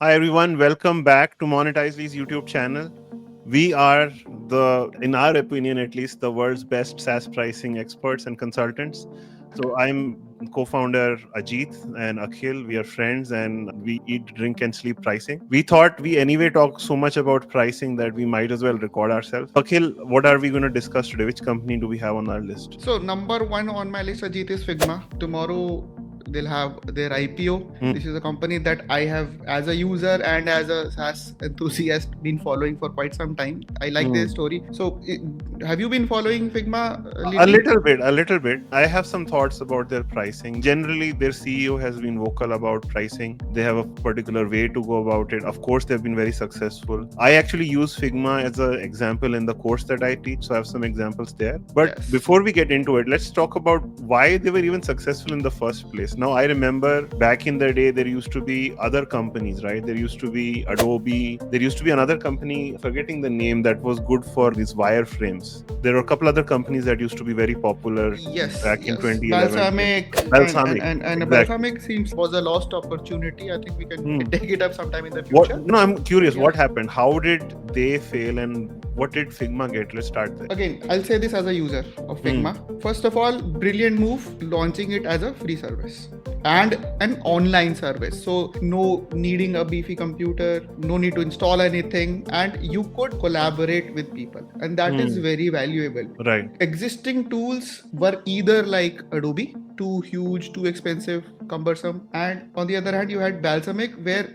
Hi everyone, welcome back to Monetizely's YouTube channel. We are in our opinion at least, the world's best SaaS pricing experts and consultants. So I'm co-founder Ajit and Akhil. We are friends and we eat, drink and sleep pricing. We thought we anyway talk so much about pricing that we might as well record ourselves. Akhil, what are we going to discuss today? Which company do we have on our list? So number one on my list, Ajit, is Figma. Tomorrow they'll have their IPO. This is a company that I have, as a user and as a SaaS enthusiast, been following for quite some time. I like their story. So have you been following Figma A lately? little bit, a little bit. I have some thoughts about their pricing. Generally, their CEO has been vocal about pricing. They have a particular way to go about it. Of course, they've been very successful. I actually use Figma as an example in the course that I teach, so I have some examples there. But Yes. before we get into it, let's talk about why they were even successful in the first place. Now, I remember back in the day, there used to be other companies, right? There used to be Adobe. There used to be another company, forgetting the name, that was good for these wireframes. There were a couple other companies that used to be very popular back in 2011. Balsamic Balsamic, and exactly. Balsamic seems was a lost opportunity. I think we can take it up sometime in the What? future. No, I'm curious. Yeah. What happened? How did they fail, and what did Figma get? Let's start there. Again, I'll say this as a user of Figma. First of all, brilliant move launching it as a free service and an online service. So no needing a beefy computer, no need to install anything, and you could collaborate with people, and that is very valuable. Right. Existing tools were either like Adobe, too huge, too expensive, cumbersome, and on the other hand, you had Balsamic, where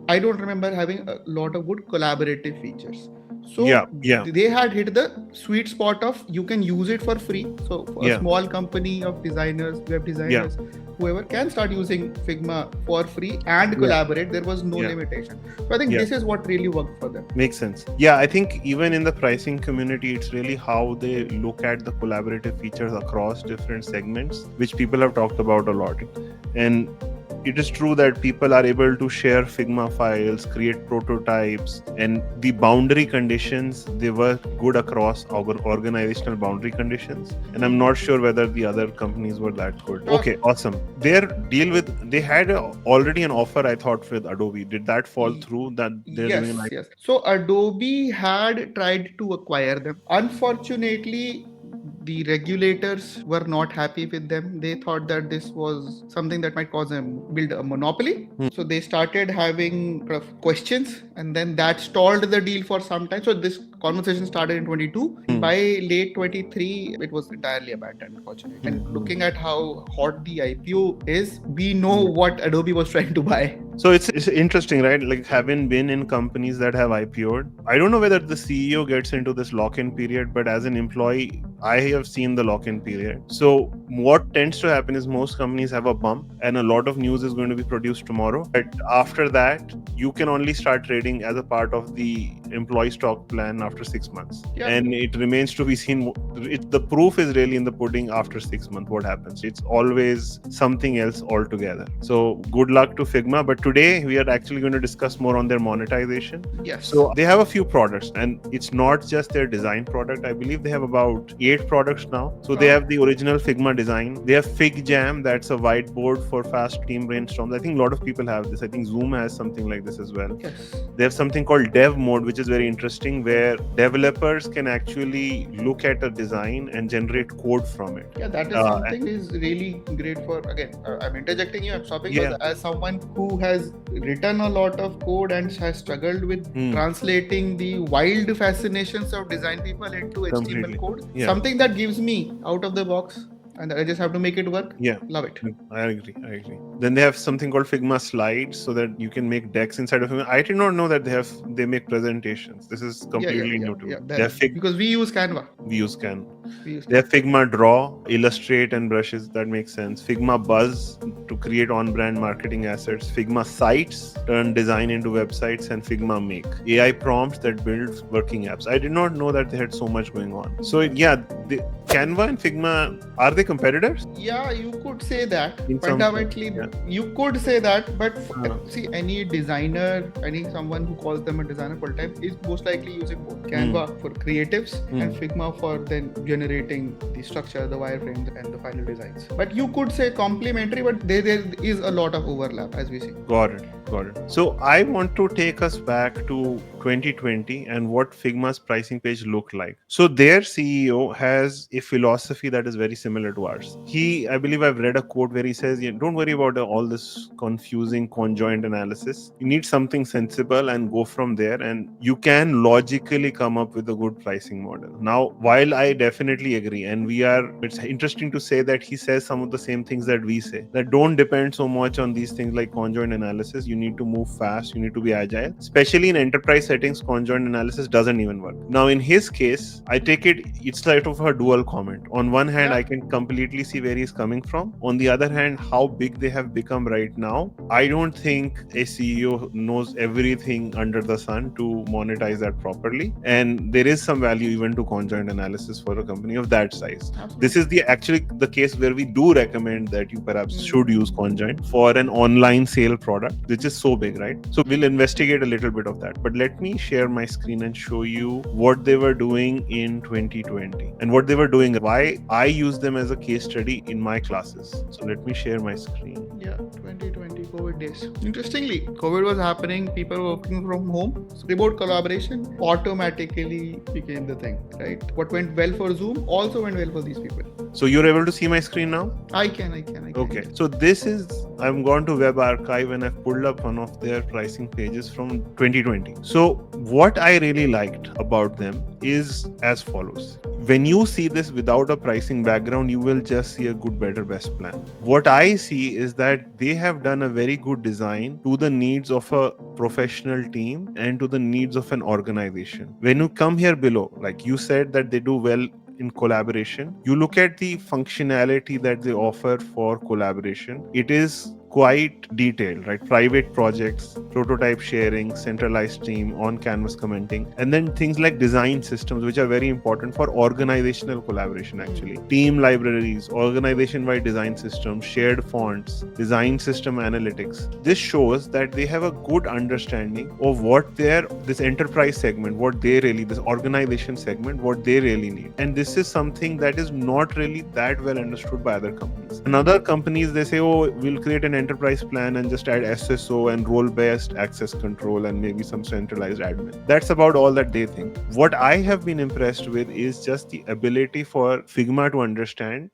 I don't remember having a lot of good collaborative features. So Yeah. they had hit the sweet spot of you can use it for free. So a Yeah. small company of designers, web designers, whoever can start using Figma for free and collaborate. There was no limitation. So I think this is what really worked for them. Makes sense. Yeah, I think even in the pricing community, it's really how they look at the collaborative features across different segments, which people have talked about a lot. And it is true that people are able to share Figma files, create prototypes, and the boundary conditions, they were good across organizational boundary conditions. And I'm not sure whether the other companies were that good. Okay, awesome. They had already an offer, I thought, with Adobe. Did that fall through? That they're doing an Yes. So Adobe had tried to acquire them. Unfortunately, the regulators were not happy with them. They thought that this was something that might cause them build a monopoly. So they started having questions, and then that stalled the deal for some time. So this conversation started in 22. By late 23, it was entirely abandoned, unfortunately. And looking at how hot the IPO is, we know what Adobe was trying to buy. So it's interesting, right? Like, having been in companies that have IPO'd, I don't know whether the CEO gets into this lock-in period, but as an employee, I have seen the lock-in period. So what tends to happen is most companies have a bump and a lot of news is going to be produced tomorrow. But after that, you can only start trading as a part of the employee stock plan after 6 months. And it remains to be seen. The proof is really in the pudding after 6 months, what happens. It's always something else altogether. So good luck to Figma. But today we are actually going to discuss more on their monetization. Yes. So they have a few products, and it's not just their design product. I believe they have about 8 products now. So they have the original Figma design. They have FigJam, that's a whiteboard for fast team brainstorms. I think a lot of people have this. I think Zoom has something like this as well. Yes. They have something called Dev Mode, which is very interesting, where developers can actually look at a design and generate code from it. Yeah, that is something is really great for, again, I'm interjecting you, I'm stopping, but as someone who has written a lot of code and has struggled with translating the wild fascinations of design people into HTML code, something that gives me out of the box, and I just have to make it work. Love it. I agree. Then they have something called Figma Slides, so that you can make decks inside of Figma. I did not know that they make presentations. This is completely new to me. Because we use Canva. We use Canva. They have Figma Draw, Illustrate, and brushes. That makes sense. Figma Buzz to create on-brand marketing assets. Figma Sites turn design into websites, and Figma Make, AI prompts that build working apps. I did not know that they had so much going on. So Canva and Figma, are they competitors? Yeah, you could say that. In some sense, Fundamentally, yeah. you could say that. But Uh, see, any designer, someone who calls them a designer full time is most likely using both Canva for creatives and Figma for then generating the structure, the wireframes, and the final designs. But you could say complementary, but there is a lot of overlap, as we see. Got it. Got it. So I want to take us back to 2020 and what Figma's pricing page looked like. So their CEO has a philosophy that is very similar to ours. I believe I've read a quote where he says, don't worry about all this confusing conjoint analysis. You need something sensible and go from there, and you can logically come up with a good pricing model. Now, while I definitely agree, and it's interesting to say that he says some of the same things that we say, that don't depend so much on these things like conjoint analysis. You need to move fast, you need to be agile. Especially in enterprise settings, conjoint analysis doesn't even work. Now, in his case, I take it's like of a dual comment. On one hand, I can completely see where he's coming from. On the other hand, how big they have become right now, I don't think a CEO knows everything under the sun to monetize that properly. And there is some value even to conjoint analysis for a company of that size. Absolutely. This is actually the case where we do recommend that you perhaps should use conjoint for an online sale product, which is so big, right? So we'll investigate a little bit of that. But let me share my screen and show you what they were doing in 2020 and what they were doing, why I use them as a case study in my classes. So let me share my screen. Yeah, 2020 COVID days. Interestingly, COVID was happening, people were working from home. So remote collaboration automatically became the thing, right? What went well for Zoom also went well for these people. So you're able to see my screen now? I can. Okay. So this is, I've gone to Web Archive and I've pulled up one of their pricing pages from 2020. So what I really liked about them is as follows. When you see this without a pricing background, you will just see a good, better, best plan. What I see is that they have done a very good design to the needs of a professional team and to the needs of an organization. When you come here below, like you said that they do well in collaboration, you look at the functionality that they offer for collaboration. It is quite detailed, right? Private projects, prototype sharing, centralized team, on canvas commenting, and then things like design systems, which are very important for organizational collaboration actually. Team libraries, organization-wide design systems, shared fonts, design system analytics. This shows that they have a good understanding of what this enterprise segment, this organization segment, what they really need. And this is something that is not really that well understood by other companies. And other companies, they say, oh, we'll create an enterprise plan and just add SSO and role-based access control and maybe some centralized admin. That's about all that they think. What I have been impressed with is just the ability for Figma to understand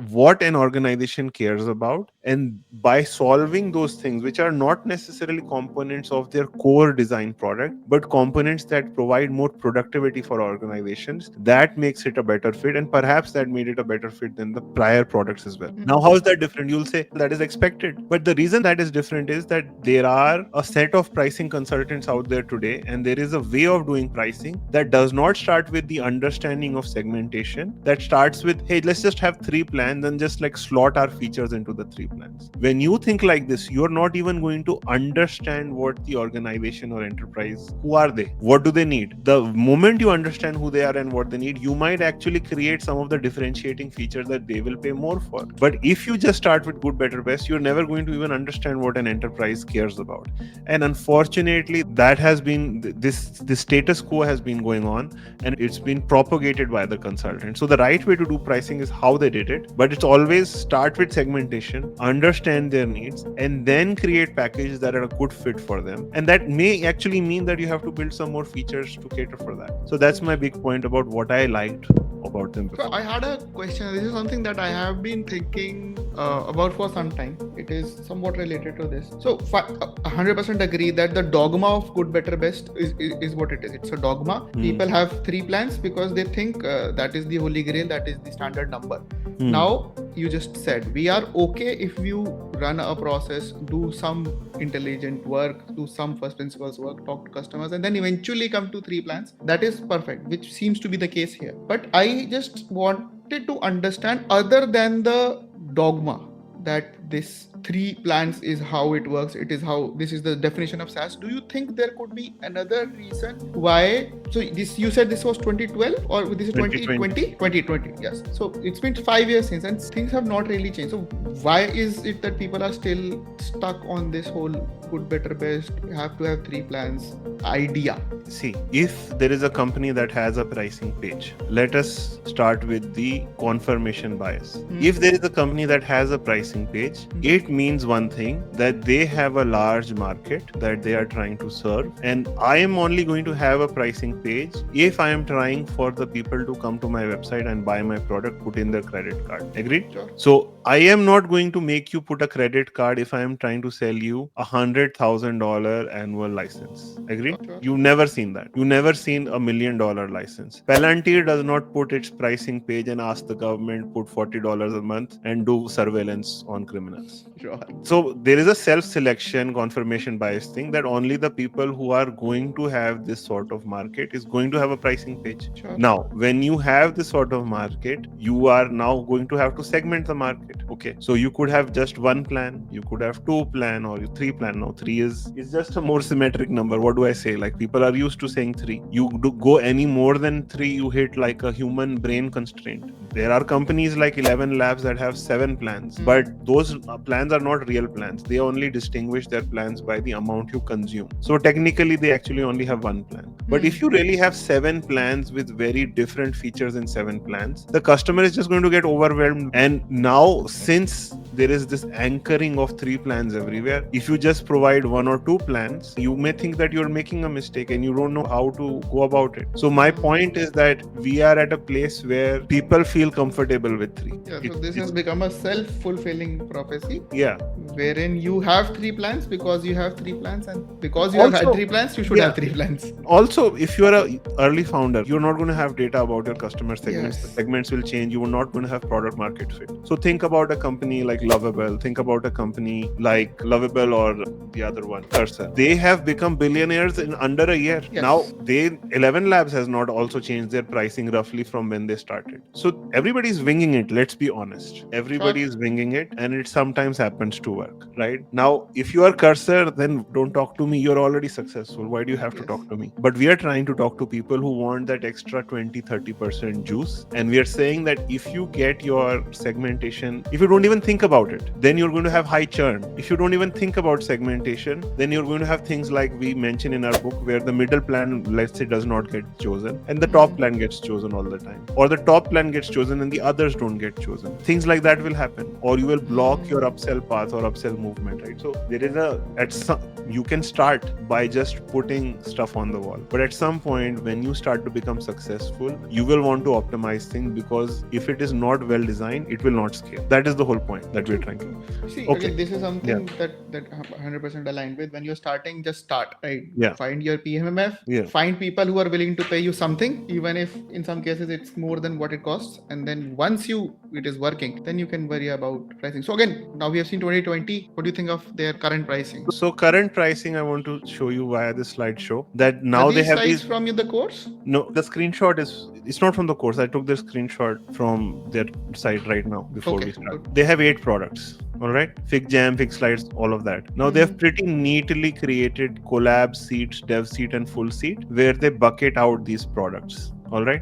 what an organization cares about, and by solving those things, which are not necessarily components of their core design product, but components that provide more productivity for organizations, that makes it a better fit, and perhaps that made it a better fit than the prior products as well. Now, how is that different? You'll say that is expected. But the reason that is different is that there are a set of pricing consultants out there today, and there is a way of doing pricing that does not start with the understanding of segmentation, that starts with, hey, let's just have 3 plans and just like slot our features into the 3 plans. When you think like this, you're not even going to understand what the organization or enterprise, who are they? What do they need? The moment you understand who they are and what they need, you might actually create some of the differentiating features that they will pay more for. But if you just start with good, better, best, you're never going to even understand what an enterprise cares about. And unfortunately, that has been this status quo has been going on, and it's been propagated by the consultant. So the right way to do pricing is how they did it, but it's always start with segmentation, understand their needs, and then create packages that are a good fit for them. And that may actually mean that you have to build some more features to cater for that. So that's my big point about what I liked about them before. So I had a question. This is something that I have been thinking about for some time. It is somewhat related to this. So 100% agree that the dogma of good, better, best is what it is. It's a dogma. People have 3 plans because they think that is the holy grail, that is the standard number. Now, you just said we are okay if you run a process, do some intelligent work, do some first principles work, talk to customers, and then eventually come to 3 plans. That is perfect, which seems to be the case here. But I just wanted to understand, other than the dogma that this 3 plans is how it works. It is how, this is the definition of SaaS. Do you think there could be another reason why? So this, you said this was 2012 or this is 2020? 2020, yes. So it's been 5 years since and things have not really changed. So why is it that people are still stuck on this whole good, better, best, have to have 3 plans idea? See, if there is a company that has a pricing page, let us start with the confirmation bias. If there is a company that has a pricing page, it means one thing, that they have a large market that they are trying to serve. And I am only going to have a pricing page if I am trying for the people to come to my website and buy my product, put in their credit card. Agreed? Sure. So I am not going to make you put a credit card if I am trying to sell you $100,000 annual license. Agreed? Sure. You've never seen that. You've never seen $1 million license. Palantir does not put its pricing page and ask the government put $40 a month and do surveillance on criminals. Sure. So there is a self-selection confirmation bias thing, that only the people who are going to have this sort of market is going to have a pricing page. Sure. Now, when you have this sort of market, you are now going to have to segment the market. Okay, so you could have just 1 plan, you could have 2 plan, or 3 plan. Now 3 is just a more symmetric number. What do I say? Like, people are used to saying 3. You do go any more than 3, you hit like a human brain constraint. There are companies like 11 Labs that have 7 plans, but those plans are not real plans. They only distinguish their plans by the amount you consume. So technically, they actually only have 1 plan. But if you really have 7 plans with very different features in 7 plans, the customer is just going to get overwhelmed. And now, since there is this anchoring of 3 plans everywhere, if you just provide 1 or 2 plans, you may think that you're making a mistake and you don't know how to go about it. So my point is that we are at a place where people feel comfortable with 3. Yeah, so this has become a self-fulfilling prophecy. Yeah. Wherein you have 3 plans because you have 3 plans, and because you have had 3 plans, you should have 3 plans. Also, if you're an early founder, you're not going to have data about your customer segments. Yes. The segments will change. You are not going to have product market fit. So think about a company like Lovable. Think about a company like Lovable or the other one, Cursor. They have become billionaires in under a year. Yes. Now, 11 Labs has not also changed their pricing roughly from when they started. So everybody's winging it. Let's be honest. Everybody is winging it, and it sometimes happens to work, right? Now, if you are Cursor, then don't talk to me. You're already successful. Why do you have to talk to me? But we are trying to talk to people who want that extra 20-30% juice. And we are saying that if you get your segmentation, if you don't even think about it, then you're going to have high churn. If you don't even think about segmentation, then you're going to have things like we mentioned in our book, where the middle plan, let's say, does not get chosen and the top plan gets chosen all the time, or the top plan gets chosen and the others don't get chosen. Things like that will happen, or you will block your upsell path or upsell movement, right? So there is you can start by just putting stuff on the wall, but at some point when you start to become successful, you will want to optimize things, because if it is not well designed, it will not scale. That is the whole point that we're trying to. See, again, this is something that I'm 100% aligned with. When you're starting, just start, right? Yeah. Find your PMMF, find people who are willing to pay you something, even if in some cases it's more than what it costs. And then once it is working, then you can worry about pricing. So again, now we have seen 2020. What do you think of their current pricing? So current pricing, I want to show you via this slideshow that now they have these from the course? No, the screenshot it's not from the course. I took this screenshot from their site right now before we start. They have 8 products. All right, FigJam, FigSlides, all of that. Now they have pretty neatly created collab seats, dev seat, and full seat, where they bucket out these products. All right,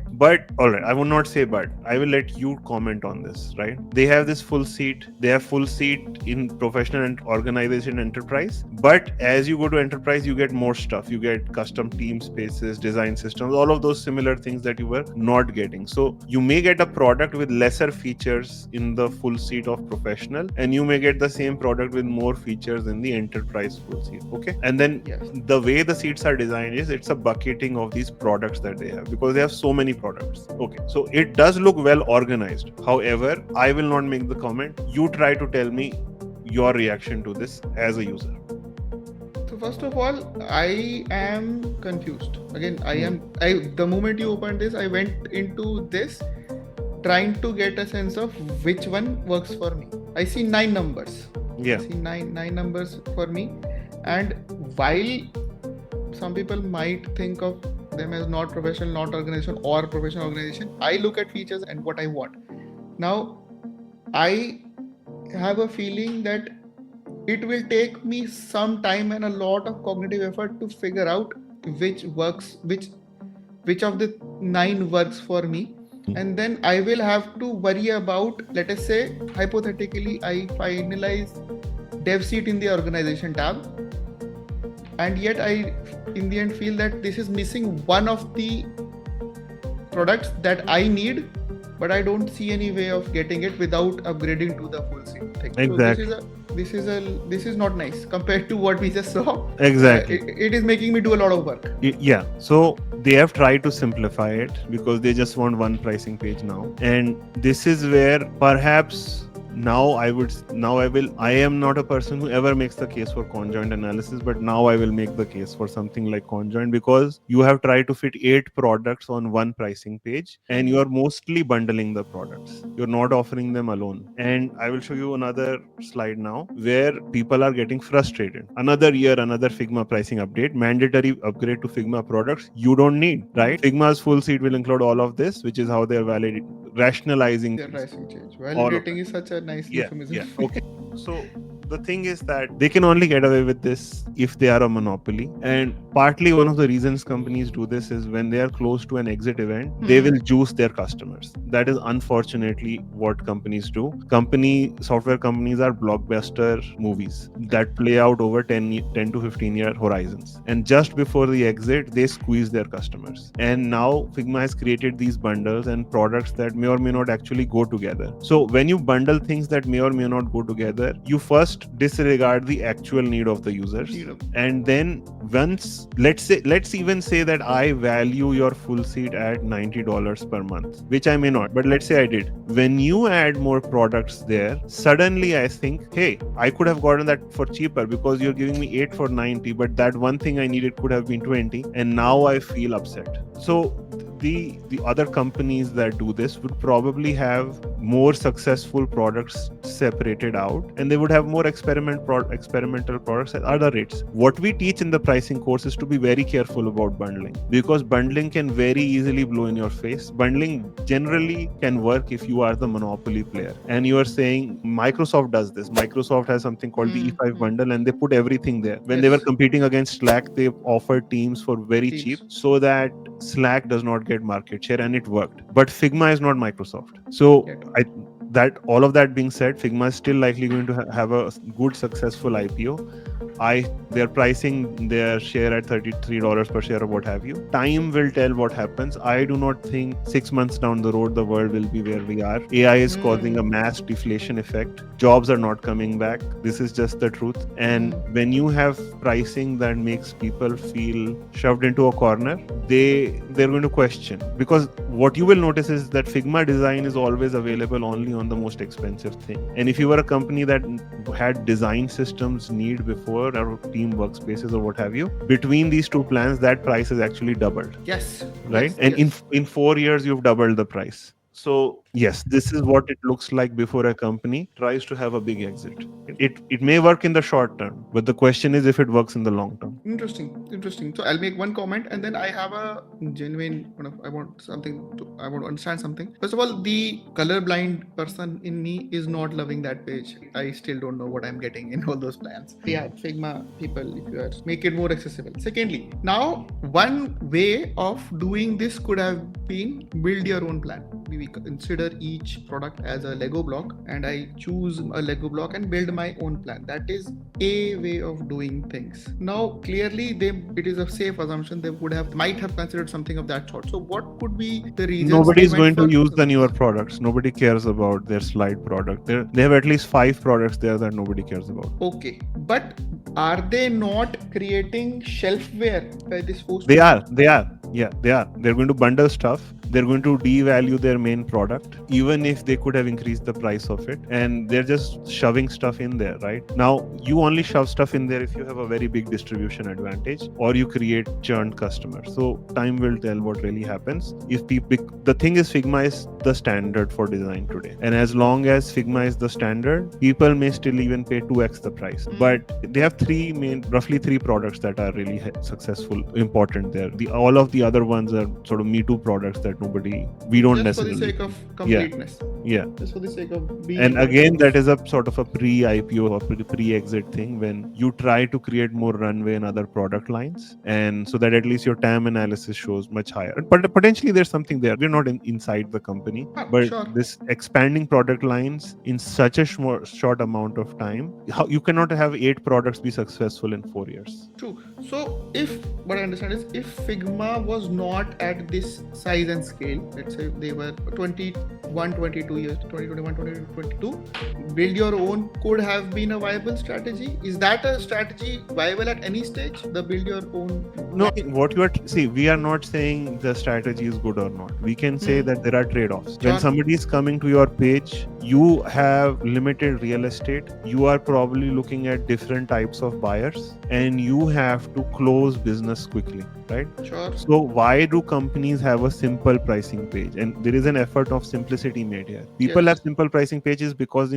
I will not say but. I will let you comment on this, right? They have this full seat. They have full seat in professional and organization enterprise. But as you go to enterprise, you get more stuff. You get custom team spaces, design systems, all of those similar things that you were not getting. So you may get a product with lesser features in the full seat of professional, and you may get the same product with more features in the enterprise full seat. Okay, and then the way the seats are designed is it's a bucketing of these products that they have, because they have so many products. Okay, so it does look well organized. However, I will not make the comment. You try to tell me your reaction to this as a user. So first of all, I am confused. Again, the moment you opened this, I went into this trying to get a sense of which one works for me. I see 9 numbers. Yeah. I see nine numbers for me. And while some people might think of them as not professional, not organization, or professional organization, I look at features and what I want. Now, I have a feeling that it will take me some time and a lot of cognitive effort to figure out which works, which of the 9 works for me. And then I will have to worry about, let us say, hypothetically, I finalize dev seat in the organization tab, and yet I, in the end, feel that this is missing one of the products that I need, but I don't see any way of getting it without upgrading to the full seat thing. Exactly. So this is not nice compared to what we just saw. Exactly. It is making me do a lot of work. Yeah. So they have tried to simplify it because they just want one pricing page now. And this is where perhaps I am not a person who ever makes the case for conjoint analysis, but now I will make the case for something like conjoint, because you have tried to fit 8 products on one pricing page and you are mostly bundling the products. You're not offering them alone. And I will show you another slide now where people are getting frustrated. Another year, another Figma pricing update, mandatory upgrade to Figma products you don't need, right? Figma's full seat will include all of this, which is how they're rationalizing Their pricing change. all of Validating is such a nice yeah, euphemism. yeah. Okay. So the thing is that they can only get away with this if they are a monopoly. And partly one of the reasons companies do this is when they are close to an exit event, they will juice their customers. That is unfortunately what companies do. Software companies are blockbuster movies that play out over 10 to 15 year horizons. And just before the exit, they squeeze their customers. And now Figma has created these bundles and products that may or may not actually go together. So when you bundle things that may or may not go together, you first disregard the actual need of the users. And then let's even say that I value your full seat at $90 per month, which I may not, but let's say I did. When you add more products there, suddenly I think, hey, I could have gotten that for cheaper because you're giving me 8 for 90, but that one thing I needed could have been 20, and now I feel upset. So the other companies that do this would probably have more successful products separated out, and they would have more experimental products at other rates. What we teach in the pricing course is to be very careful about bundling, because bundling can very easily blow in your face. Bundling generally can work if you are the monopoly player and you are saying Microsoft does this. Microsoft has something called the E5 bundle, and they put everything there. When they were competing against Slack, they offered Teams for very cheap so that Slack does not get market share, and it worked. But Figma is not Microsoft. So all of that being said, Figma is still likely going to have a good successful IPO. They're pricing their share at $33 per share or what have you. Time will tell what happens. I do not think 6 months down the road the world will be where we are. AI is causing a mass deflation effect. Jobs are not coming back. This is just the truth. And when you have pricing that makes people feel shoved into a corner, they're going to question. Because what you will notice is that Figma design is always available only on the most expensive thing. And if you were a company that had design systems need before, or team workspaces or what have you, between these two plans, that price is actually doubled. Yes. Right? And in 4 years, you've doubled the price. So yes, this is what it looks like before a company tries to have a big exit. It may work in the short term, but the question is if it works in the long term. Interesting. So I'll make one comment, and then I have a genuine, I want to understand something. First of all, the colorblind person in me is not loving that page. I still don't know what I'm getting in all those plans. Yeah, Figma people, if you are, make it more accessible. Secondly, now one way of doing this could have been build your own plan. We consider each product as a Lego block, and I choose a Lego block and build my own plan. That is a way of doing things. Now, clearly, it is a safe assumption they might have considered something of that sort. So, what could be the reasons? Nobody is going to use the newer products. Nobody cares about their slide product. They have at least 5 products there that nobody cares about. Okay, but are they not creating shelfware by this host? They are. Yeah, they are. They're going to bundle stuff. They're going to devalue their main product, even if they could have increased the price of it. And they're just shoving stuff in there, right? Now, you only shove stuff in there if you have a very big distribution advantage or you create churned customers. So time will tell what really happens. The thing is, Figma is the standard for design today. And as long as Figma is the standard, people may still even pay 2x the price. But they have roughly three products that are really successful, important there. All of the other ones are sort of Me Too products that we don't necessarily. Just for the sake of completeness. Yeah. just for the sake of being And able to again, close. that is a sort of a pre-IPO or pre-exit thing when you try to create more runway in other product lines, and so that at least your TAM analysis shows much higher. But potentially there's something there. We're not inside the company, but Sure. this expanding product lines in such a short amount of time, how you cannot have 8 products be successful in 4 years. True. So, if what I understand is, if Figma was not at this size and scale, let's say they were 21, 22 years, 2021, 2022, build your own could have been a viable strategy. Is that a strategy viable at any stage? The build your own? No, what you are see, we are not saying the strategy is good or not. We can say that there are trade-offs. When Sure. somebody is coming to your page, you have limited real estate. You are probably looking at different types of buyers, and you have to close business quickly, right? Sure. So why do companies have a simple pricing page? And there is an effort of simplicity made here. People Yes. have simple pricing pages because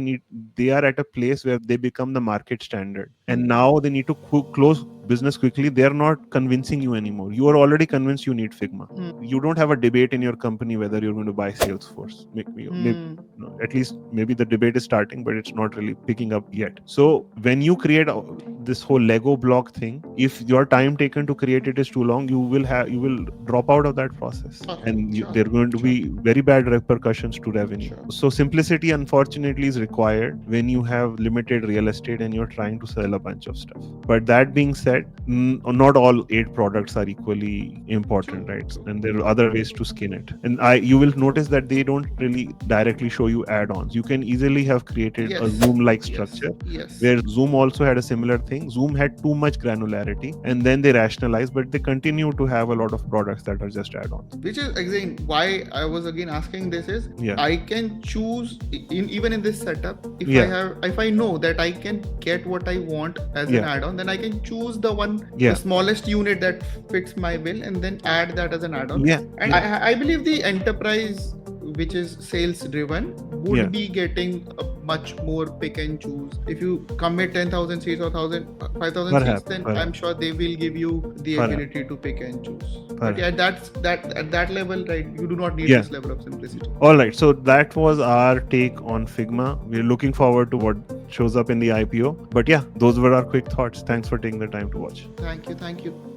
they are at a place where they become the market standard, and now they need to close business quickly. They are not convincing you anymore. You are already convinced you need Figma. You don't have a debate in your company whether you're going to buy Salesforce. At least maybe the debate is starting, but it's not really picking up yet. So when you create this whole Lego block thing, if your time taken to create it is too long, you will drop out of that process, and there are going to be very bad repercussions to revenue. So simplicity, unfortunately, is required when you have limited real estate and you're trying to sell a bunch of stuff. But that being said, not all 8 products are equally important, right? And there are other ways to skin it. And you will notice that they don't really directly show you add-ons. You can easily have created a Zoom-like structure, where Zoom also had a similar thing. Zoom had too much granularity, and then they rationalized, but they continue to have a lot of products that are just add-ons. Which is again why I was again asking this is, I can choose even in this setup, if I know that I can get what I want as an add-on, then I can choose the smallest unit that fits my bill and then add that as an add-on. And I believe the enterprise, which is sales driven, would be getting a much more pick and choose. If you commit 10,000 seats or 5,000 seats, then I'm sure they will give you the ability to pick and choose. But at that level, right, you do not need this level of simplicity. All right, so that was our take on Figma. We're looking forward to what shows up in the IPO. But yeah, those were our quick thoughts. Thanks for taking the time to watch. Thank you.